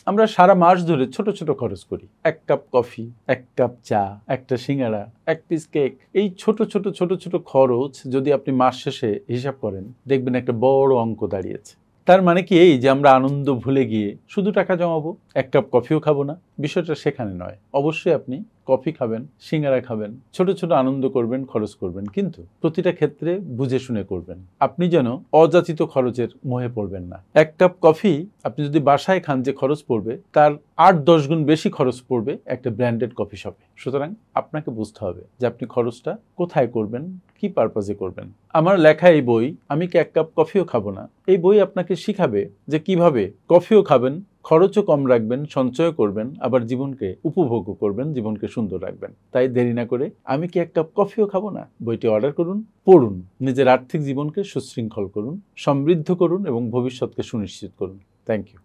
আমরা সারা মাস ধরে ছোট ছোট খরচ করি। 1 কাপ কফি, 1 কাপ চা, একটা সিঙ্গাড়া, 1 পিস কেক। এই ছোট ছোট ছোট ছোট খরচ যদি আপনি মাস শেষে হিসাব করেন, দেখবেন একটা বড় অঙ্ক দাঁড়িয়েছে। তার মানে কি এই যে আমরা আনন্দ ভুলে গিয়ে শুধু টাকা জমাবো, 1 কাপ কফিও খাবো না? বিষয়টা সেখানে নয়। অবশ্যই আপনি কফি খাবেন, সিঙ্গারা খাবেন, ছোট ছোট আনন্দ করবেন, খরচ করবেন, কিন্তু প্রতিটা ক্ষেত্রে বুঝে শুনে করবেন। আপনি যেন অযাচিত খরচের মোহে পড়বেন না। 1 কাপ কফি আপনি যদি বাসায় খান, যে খরচ পড়বে তার 8-10 গুণ বেশি খরচ পড়বে একটা ব্র্যান্ডেড কফি শপে। সুতরাং আপনাকে বুঝতে হবে যে আপনি খরচটা কোথায় করবেন, কি পারপাজে করবেন। আমার লেখা এই বই আমি কি 1 কাপ কফিও খাবো না, এই বই আপনাকে শিখাবে যে কিভাবে কফিও খাবেন, খরচও কম রাখবেন, সঞ্চয় করবেন, আবার জীবনকে উপভোগও করবেন, জীবনকে সুন্দর রাখবেন। তাই দেরি না করে আমি কি 1 কাপ কফিও খাবো না বইটি অর্ডার করুন, পড়ুন, নিজের আর্থিক জীবনকে সুশৃঙ্খল করুন, সমৃদ্ধ করুন এবং ভবিষ্যৎকে সুনিশ্চিত করুন। Thank you.